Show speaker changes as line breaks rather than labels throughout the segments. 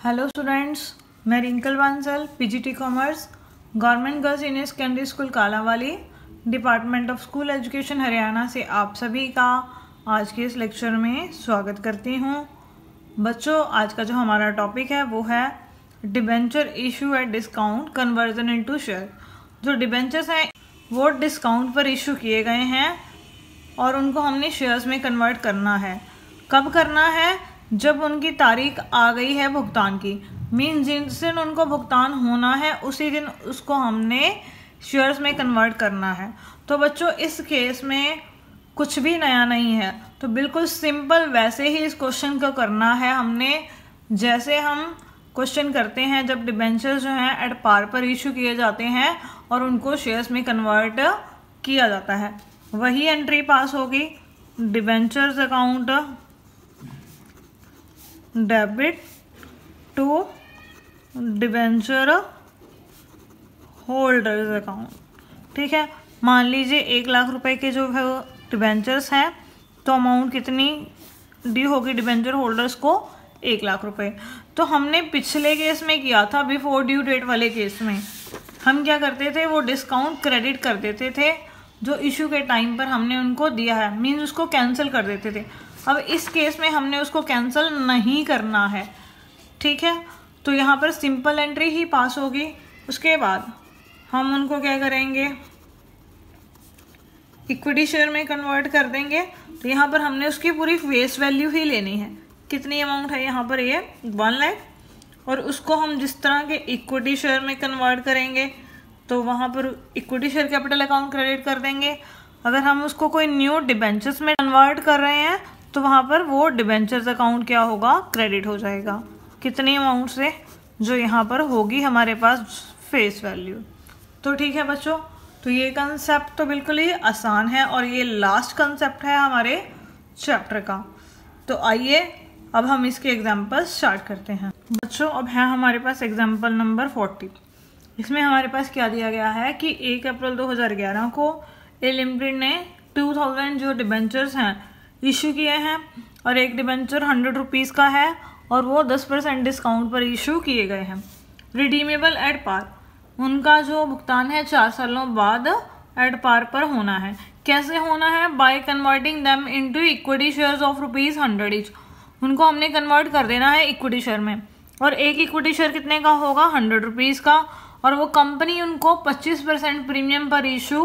Hello students, मैं Rinkal Bansal PGT commerce government girls senior secondary school Kalawali department of school education Haryana से आप सभी का आज के इस लेक्चर में स्वागत करती हूँ। बच्चों, आज का जो हमारा टॉपिक है वो है debenture issue at discount conversion into share. जो डिबेंचर्स हैं वो डिस्काउंट पर इशू किए गए हैं और उनको हमने शेयर्स में कन्वर्ट करना है। कब करना है? जब उनकी तारीख आ गई है भुगतान की, मीन जिस दिन उनको भुगतान होना है उसी दिन उसको हमने शेयर्स में कन्वर्ट करना है। तो बच्चों, इस केस में कुछ भी नया नहीं है, तो बिल्कुल सिंपल वैसे ही इस क्वेश्चन को करना है हमने जैसे हम क्वेश्चन करते हैं जब डिबेंचर्स जो हैं एट पार पर इशू किए जाते हैं और उनको शेयर्स में कन्वर्ट किया जाता है। वही एंट्री पास होगी। Debentures account debit to debenture holders account. ठीक है, मान लीजिए 1 लाख रुपए के जो है डिबेंचर्स हैं, तो अमाउंट कितनी ड्यू होगी डिबेंचर होल्डर्स को? 1 लाख रुपए। तो हमने पिछले केस में किया था, बिफोर ड्यू डेट वाले केस में हम क्या करते थे, वो डिस्काउंट क्रेडिट कर देते थे जो इशू के टाइम पर हमने उनको दिया है, मीन्स उसको कैंसिल कर देते थे। अब इस केस में हमने उसको कैंसिल नहीं करना है। ठीक है, तो यहाँ पर सिंपल एंट्री ही पास होगी। उसके बाद हम उनको क्या करेंगे, इक्विटी शेयर में कन्वर्ट कर देंगे। तो यहाँ पर हमने उसकी पूरी फेस वैल्यू ही लेनी है। कितनी अमाउंट है यहाँ पर? ये 1 लाख। और उसको हम जिस तरह के इक्विटी शेयर में कन्वर्ट करेंगे तो वहाँ पर equity share capital account credit कर देंगे। अगर हम उसको कोई न्यू डिबेंचर्स में कन्वर्ट कर रहे हैं तो वहाँ पर वो डिबेंचर्स अकाउंट क्या होगा? क्रेडिट हो जाएगा। कितनी अमाउंट से? जो यहाँ पर होगी हमारे पास फेस वैल्यू। तो ठीक है बच्चों, तो ये कंसेप्ट तो बिल्कुल ही आसान है और ये लास्ट कंसेप्ट है हमारे चैप्टर का। तो आइए अब हम इसके एग्जाम्पल स्टार्ट करते हैं। बच्चों, अब है हमारे पास एग्जाम्पल नंबर 40। इसमें हमारे पास क्या दिया गया है कि 1 अप्रैल 2011 को ए लिमिटेड ने 2000 जो डिबेंचर्स हैं इशू किए हैं और एक डिबेंचर 100 रुपीज़ का है और वो 10% डिस्काउंट पर इशू किए गए हैं। रिडीमेबल एट पार, उनका जो भुगतान है 4 सालों बाद एट पार पर होना है। कैसे होना है? By converting them into equity shares of ₹100 each. उनको हमने कन्वर्ट कर देना है इक्विटी शेयर में और एक इक्विटी शेयर कितने का होगा? 100 रुपीज़ का। और वो कंपनी उनको 25% प्रीमियम पर इशू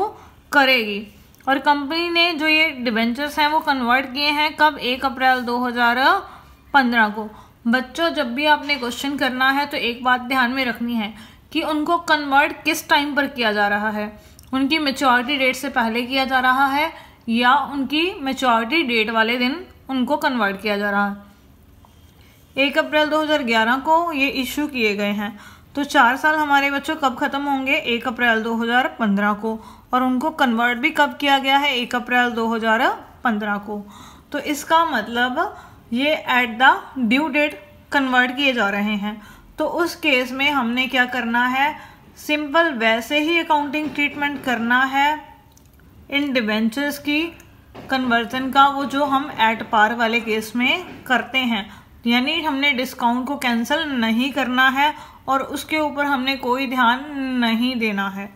करेगी। और कंपनी ने जो ये डिबेंचर्स हैं वो कन्वर्ट किए हैं कब? 1 अप्रैल 2015 को। बच्चों, जब भी आपने क्वेश्चन करना है तो एक बात ध्यान में रखनी है कि उनको कन्वर्ट किस टाइम पर किया जा रहा है। उनकी मैच्योरिटी डेट से पहले किया जा रहा है या उनकी मैच्योरिटी डेट वाले दिन उनको कन्वर्ट किया जा रहा है। 1 अप्रैल 2011 को ये इशू किए गए हैं, तो 4 साल हमारे बच्चों कब खत्म होंगे? 1 अप्रैल 2015 को। और उनको कन्वर्ट भी कब किया गया है? 1 अप्रैल 2015 को। तो इसका मतलब ये at the due date convert किए जा रहे हैं। तो उस केस में हमने क्या करना है? सिंपल वैसे ही अकाउंटिंग ट्रीटमेंट करना है इन डिबेंचर्स की कन्वर्जन का, वो जो हम एट पार वाले केस में करते हैं। यानी हमने डिस्काउंट को कैंसिल नहीं करना है और उसके ऊपर हमने कोई ध्यान नहीं देना है।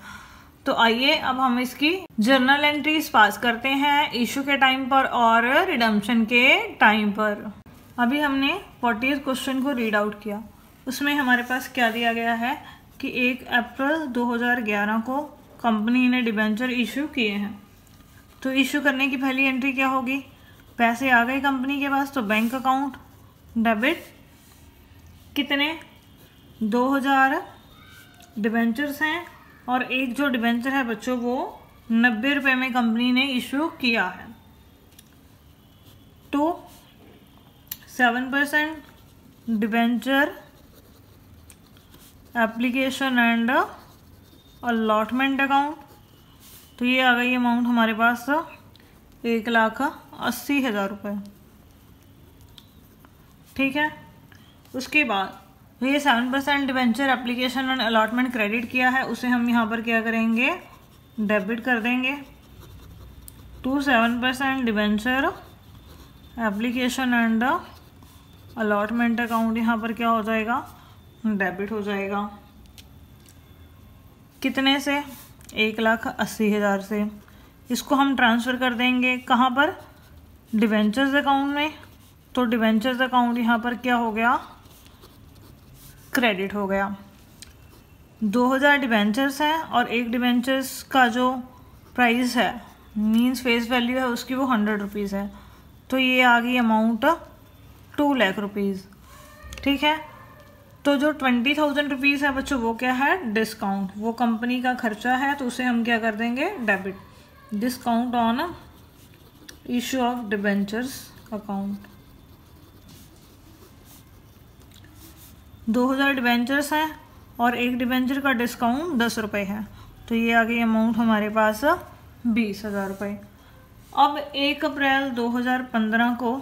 तो आइए अब हम इसकी जर्नल एंट्रीज पास करते हैं इशू के टाइम पर और रिडम्पशन के टाइम पर। अभी हमने 40th क्वेश्चन को रीड आउट किया। उसमें हमारे पास क्या दिया गया है कि 1 अप्रैल 2011 को कंपनी ने डिबेंचर इशू किए हैं। तो इशू करने की पहली एंट्री क्या होगी? पैसे आ गए कंपनी के पास, तो बैंक अकाउंट डेबिट कितने? 2000 डिबेंचर्स हैं और एक जो डिबेंचर है बच्चों वो 90 रुपये में कंपनी ने इशू किया है। तो 7% debenture application and allotment account. तो ये आ गई अमाउंट हमारे पास 1,80,000 रुपये। ठीक है, उसके बाद ये 7% debenture application and allotment credit किया है, उसे हम यहाँ पर क्या करेंगे? डेबिट कर देंगे to 7% debenture application and allotment account यहाँ पर क्या हो जाएगा, डेबिट हो जाएगा। कितने से, 1,80,000 से। इसको हम ट्रांसफ़र कर देंगे कहाँ पर, डिवेंचर्स अकाउंट में। तो डिवेंचर्स अकाउंट यहाँ पर क्या हो गया, क्रेडिट हो गया। 2,000 डिवेंचर्स हैं और एक डिवेंचर्स का जो प्राइस है मीन्स फेस वैल्यू है उसकी वो 100 रुपीज़ है। तो ये आ गई अमाउंट 2 लाख रुपीज़। ठीक है, तो जो 20,000 रुपीज़ है बच्चों वो क्या है, डिस्काउंट, वो कंपनी का खर्चा है, तो उसे हम क्या कर देंगे, debit. Discount on issue of debentures account. 2,000 debentures हैं और एक डिबेंचर का डिस्काउंट 10 रुपये है, तो ये आ गई अमाउंट हमारे पास 20,000 रुपये। अब 1 अप्रैल 2015 को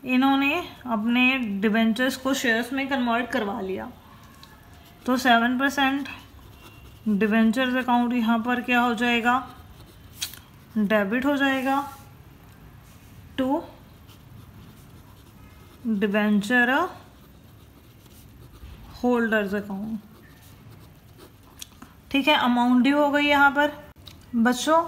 इन्होंने अपने डिबेंचर्स को शेयर्स में कन्वर्ट करवा लिया, तो 7% डिबेंचर्स अकाउंट यहाँ पर क्या हो जाएगा, डेबिट हो जाएगा टू डिबेंचर होल्डर्स अकाउंट। ठीक है, अमाउंट ड्यू हो गई यहाँ पर। बच्चों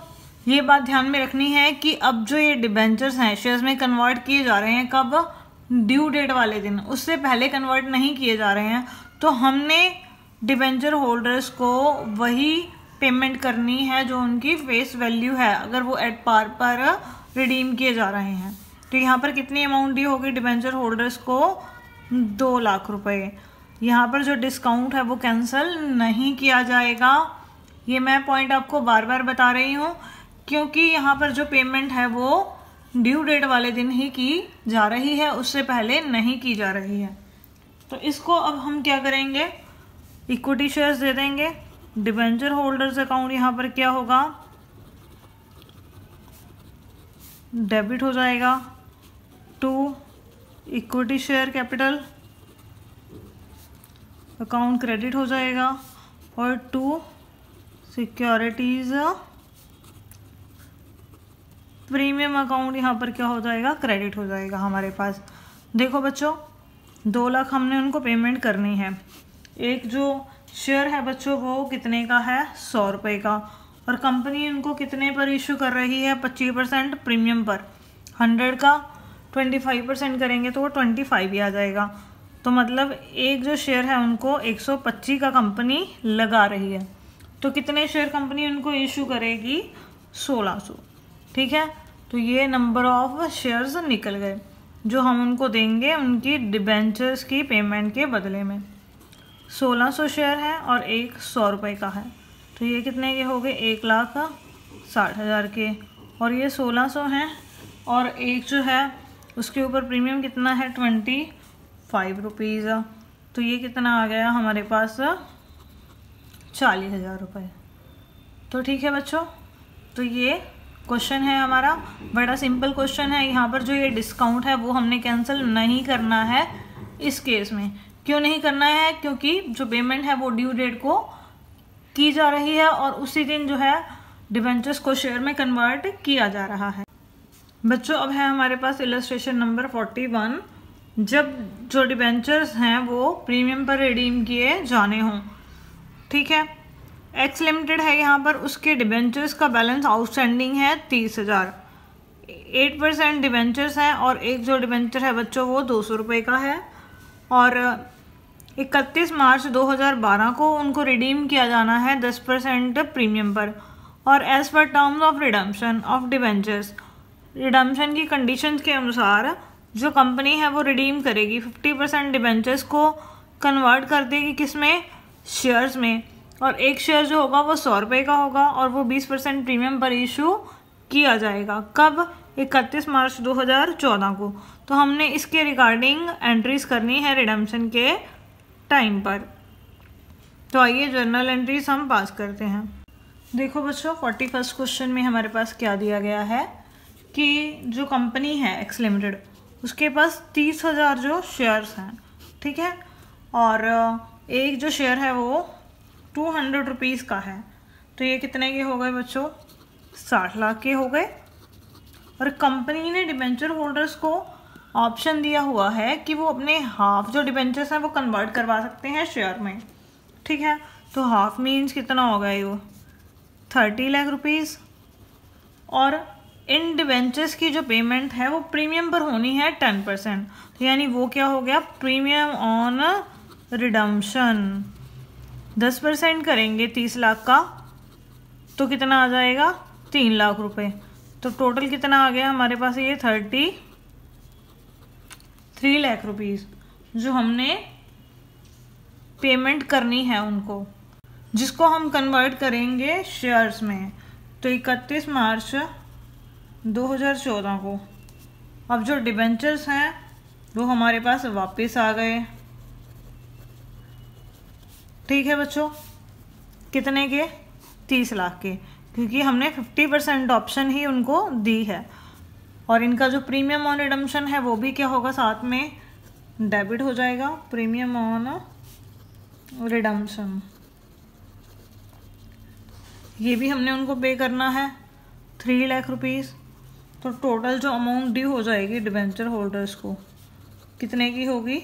ये बात ध्यान में रखनी है कि अब जो ये डिबेंचर्स हैं शेयर्स में कन्वर्ट किए जा रहे हैं कब, ड्यू डेट वाले दिन, उससे पहले कन्वर्ट नहीं किए जा रहे हैं। तो हमने डिबेंचर होल्डर्स को वही पेमेंट करनी है जो उनकी फेस वैल्यू है, अगर वो एट पार पर रिडीम किए जा रहे हैं। तो यहाँ पर कितनी अमाउंट ड्यू होगी डिबेंचर होल्डर्स को, 2 लाख रुपए। यहाँ पर जो डिस्काउंट है वो कैंसिल नहीं किया जाएगा। ये मैं पॉइंट आपको बार बार बता रही हूँ क्योंकि यहाँ पर जो पेमेंट है वो ड्यू डेट वाले दिन ही की जा रही है, उससे पहले नहीं की जा रही है। तो इसको अब हम क्या करेंगे, इक्विटी शेयर्स दे देंगे। डिबेंचर होल्डर्स अकाउंट यहाँ पर क्या होगा, डेबिट हो जाएगा to equity share capital account, credit हो जाएगा, और टू सिक्योरिटीज प्रीमियम अकाउंट यहाँ पर क्या हो जाएगा, क्रेडिट हो जाएगा हमारे पास। देखो बच्चों 2 लाख हमने उनको पेमेंट करनी है। एक जो शेयर है बच्चों वो कितने का है, 100 रुपये का, और कंपनी उनको कितने पर इशू कर रही है, 25% प्रीमियम पर। 100 का 25% करेंगे तो वो 25 ही आ जाएगा। तो मतलब एक जो शेयर है उनको 125 का कंपनी लगा रही है। तो कितने शेयर कंपनी उनको इशू करेगी, 1600। ठीक है, तो ये नंबर ऑफ शेयर्स निकल गए जो हम उनको देंगे उनकी डिबेंचर्स की पेमेंट के बदले में। 1600 शेयर है और एक 100 रुपये का है, तो ये कितने के हो गए, 1,60,000 के। और ये 1600 हैं और एक जो है उसके ऊपर प्रीमियम कितना है, 25 रुपीज़। तो ये कितना आ गया हमारे पास, 40,000 रुपये। तो ठीक है बच्चों, तो ये क्वेश्चन है हमारा, बड़ा सिंपल क्वेश्चन है। यहाँ पर जो ये डिस्काउंट है वो हमने कैंसिल नहीं करना है इस केस में। क्यों नहीं करना है, क्योंकि जो पेमेंट है वो ड्यू डेट को की जा रही है और उसी दिन जो है डिबेंचर्स को शेयर में कन्वर्ट किया जा रहा है। बच्चों अब है हमारे पास इलस्ट्रेशन नंबर 41। जब जो डिबेंचर्स हैं वो प्रीमियम पर रिडीम किए जाने हों। ठीक है, एक्स लिमिटेड है यहाँ पर, उसके डिबेंचर्स का बैलेंस आउटस्टैंडिंग है 30,000। 8% डिबेंचर्स हैं और एक जो डिबेंचर है बच्चों वो 200 रुपये का है, और 31 मार्च 2012 को उनको रिडीम किया जाना है 10% प्रीमियम पर। और as per terms of redemption of debentures, redemption की कंडीशंस के अनुसार जो कंपनी है वो रिडीम करेगी 50% डिबेंचर्स को कन्वर्ट कर देगी किस में, शेयर्स में। और एक शेयर जो होगा वो 100 रुपये का होगा और वो 20% प्रीमियम पर इशू किया जाएगा। कब, 31 मार्च 2014 को। तो हमने इसके रिगार्डिंग एंट्रीज करनी है रिडम्पशन के टाइम पर। तो आइए जर्नल एंट्रीज हम पास करते हैं। देखो बच्चों 41 क्वेश्चन में हमारे पास क्या दिया गया है कि जो कंपनी है एक्स लिमिटेड उसके पास 30,000 जो शेयर्स हैं। ठीक है, और एक जो शेयर है वो 200 रुपीज़ का है, तो ये कितने के हो गए बच्चों, 60 लाख के हो गए। और कंपनी ने डिबेंचर होल्डर्स को ऑप्शन दिया हुआ है कि वो अपने हाफ जो डिबेंचर्स हैं वो कन्वर्ट करवा सकते हैं शेयर में, ठीक है। तो हाफ मीन्स कितना होगा ये, 30 लाख रुपीज़। और इन डिबेंचर्स की जो पेमेंट है वो प्रीमियम पर होनी है 10%, तो यानी वो क्या हो गया, प्रीमियम ऑन रिडम्पशन 10% करेंगे 30 लाख का, तो कितना आ जाएगा 3 लाख रुपए। तो टोटल कितना आ गया हमारे पास, ये 33 लाख रुपीज़ जो हमने पेमेंट करनी है उनको, जिसको हम कन्वर्ट करेंगे शेयर्स में। तो 31 मार्च 2014 को अब जो डिबेंचर्स हैं वो हमारे पास वापस आ गए, ठीक है बच्चों। कितने के, 30 लाख के, क्योंकि हमने 50% ऑप्शन ही उनको दी है। और इनका जो प्रीमियम ऑन रिडम्पशन है वो भी क्या होगा, साथ में डेबिट हो जाएगा, प्रीमियम ऑन रिडम्पशन। ये भी हमने उनको पे करना है 3 लाख रुपीज़। तो टोटल जो अमाउंट ड्यू हो जाएगी डिबेंचर होल्डर्स को कितने की होगी,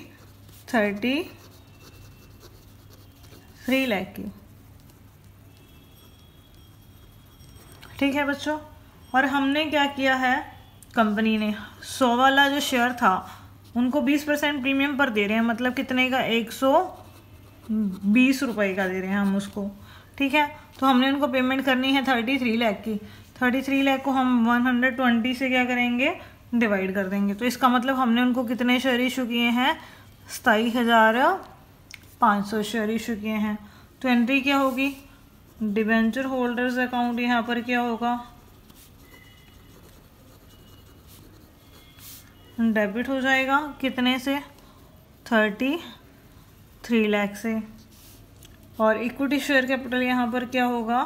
33 लाख की, ठीक है बच्चों। और हमने क्या किया है, कंपनी ने 100 वाला जो शेयर था उनको 20% प्रीमियम पर दे रहे हैं, मतलब कितने का, 120 रुपये का दे रहे हैं हम उसको, ठीक है। तो हमने उनको पेमेंट करनी है 33 लाख की। 33 लाख को हम 120 से क्या करेंगे, डिवाइड कर देंगे। तो इसका मतलब हमने उनको कितने शेयर इशू किए हैं, 27,500 शेयर इशू किए हैं। तो एंट्री क्या होगी, डिबेंचर होल्डर्स अकाउंट यहाँ पर क्या होगा, डेबिट हो जाएगा, कितने से, 33 लाख से। और इक्विटी शेयर कैपिटल यहाँ पर क्या होगा,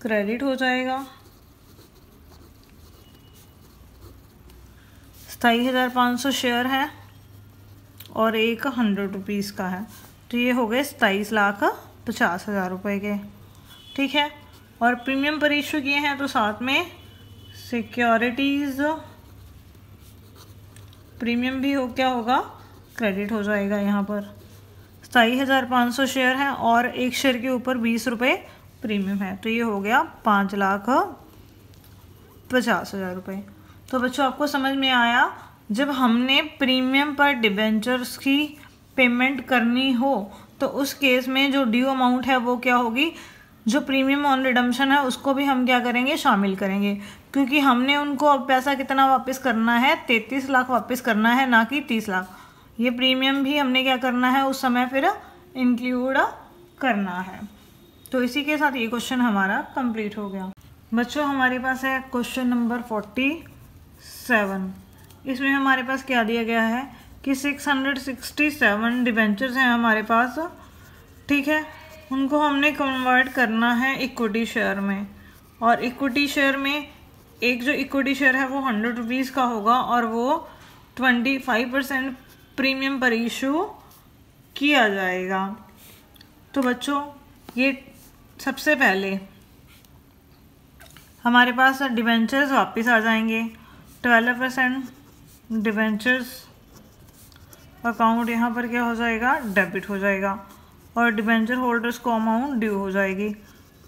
क्रेडिट हो जाएगा, 27,500 शेयर है और एक 100 रुपीज़ का है, तो ये हो गए 27,50,000 रुपये के, ठीक है। और प्रीमियम पर इशू किए हैं तो साथ में सिक्योरिटीज़ प्रीमियम भी हो क्या होगा, क्रेडिट हो जाएगा। यहाँ पर 27,500 शेयर हैं और एक शेयर के ऊपर 20 रुपये प्रीमियम है, तो ये हो गया 5,50,000 रुपये। तो बच्चों आपको समझ में आया, जब हमने प्रीमियम पर डिबेंचर्स की पेमेंट करनी हो तो उस केस में जो ड्यू अमाउंट है वो क्या होगी, जो प्रीमियम ऑन रिडम्पशन है उसको भी हम क्या करेंगे, शामिल करेंगे, क्योंकि हमने उनको अब पैसा कितना वापस करना है, 33 लाख वापस करना है, ना कि 30 लाख। ये प्रीमियम भी हमने क्या करना है उस समय फिर इंक्लूड करना है। तो इसी के साथ ये क्वेश्चन हमारा कंप्लीट हो गया। बच्चों हमारे पास है क्वेश्चन नंबर 47। इसमें हमारे पास क्या दिया गया है कि 667 डिबेंचर्स हैं हमारे पास, ठीक है। उनको हमने कन्वर्ट करना है इक्विटी शेयर में, और इक्विटी शेयर में एक जो इक्विटी शेयर है वो 100 रुपीज़ का होगा और वो 25% प्रीमियम पर इशू किया जाएगा। तो बच्चों ये सबसे पहले हमारे पास डिबेंचर्स वापस आ जाएंगे, 12% डिबेंचर्स अकाउंट यहाँ पर क्या हो जाएगा, डेबिट हो जाएगा, और डिबेंचर होल्डर्स को अमाउंट ड्यू हो जाएगी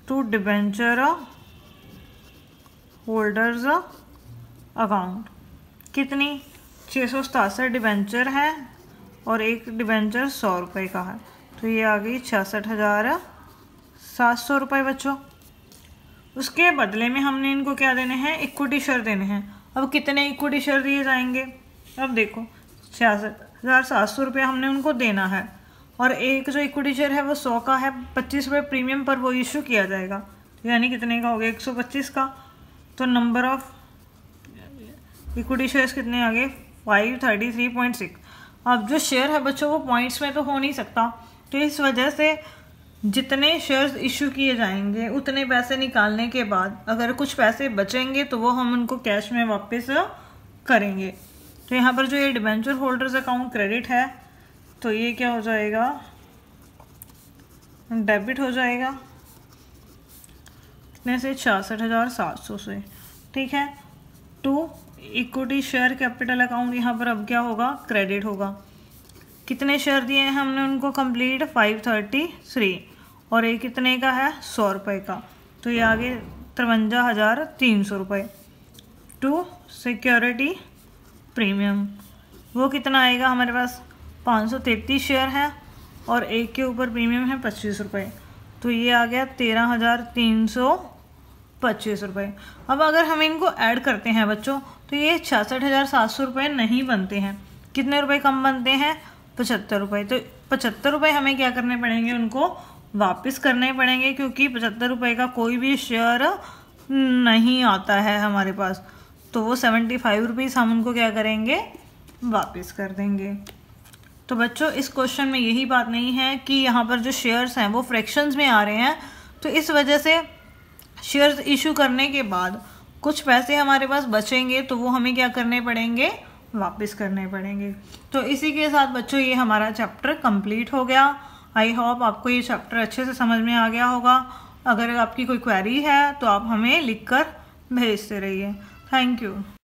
टू डिबेंचर होल्डर्स अकाउंट। कितनी, 667 डिबेंचर है और एक डिबेंचर 100 रुपये का है, तो ये आ गई 66,700 रुपये बच्चों। उसके बदले में हमने इनको क्या देने हैं, इक्विटी शेयर देने हैं। अब कितने इक्विटी शेयर दिए जाएंगे, अब देखो 66,700 रुपये हमने उनको देना है, और एक जो इक्विटी शेयर है वो 100 का है, 25 रुपये प्रीमियम पर वो इशू किया जाएगा, तो यानी कितने का हो गया, 125 का। तो नंबर ऑफ इक्विटी शेयर्स कितने आ गए, 533.6। अब जो शेयर है बच्चों वो पॉइंट्स में तो हो नहीं सकता, तो इस वजह से जितने शेयर्स इशू किए जाएंगे उतने पैसे निकालने के बाद अगर कुछ पैसे बचेंगे तो वो हम उनको कैश में वापस करेंगे। तो यहाँ पर जो ये डिबेंचर होल्डर्स अकाउंट क्रेडिट है तो ये क्या हो जाएगा, डेबिट हो जाएगा, कितने से, 66,700 से, ठीक है, to equity share capital account यहाँ पर अब क्या होगा, क्रेडिट होगा। कितने शेयर दिए हैं हमने उनको कंप्लीट, 533, और ये कितने का है, 100 रुपये का, तो ये आगे 53,300 रुपये। टू सिक्योरिटी प्रीमियम, वो कितना आएगा हमारे पास, 533 शेयर है और एक के ऊपर प्रीमियम है 25 रुपये, तो ये आ गया 13,325 रुपये। अब अगर हम इनको ऐड करते हैं बच्चों तो ये 66,700 रुपये नहीं बनते हैं। कितने रुपए कम बनते हैं, 75 रुपये। तो 75 रुपये हमें क्या करने पड़ेंगे, उनको वापस करने पड़ेंगे, क्योंकि 75 रुपये का कोई भी शेयर नहीं आता है हमारे पास, तो वो 75 रुपीज़ हम उनको क्या करेंगे, वापस कर देंगे। तो बच्चों इस क्वेश्चन में यही बात नहीं है कि यहाँ पर जो शेयर्स हैं वो फ्रैक्शंस में आ रहे हैं, तो इस वजह से शेयर्स इशू करने के बाद कुछ पैसे हमारे पास बचेंगे, तो वो हमें क्या करने पड़ेंगे, वापस करने पड़ेंगे। तो इसी के साथ बच्चों ये हमारा चैप्टर कंप्लीट हो गया। आई होप आपको ये चैप्टर अच्छे से समझ में आ गया होगा। अगर आपकी कोई क्वेरी है तो आप हमें लिखकर भेजते रहिए। Thank you.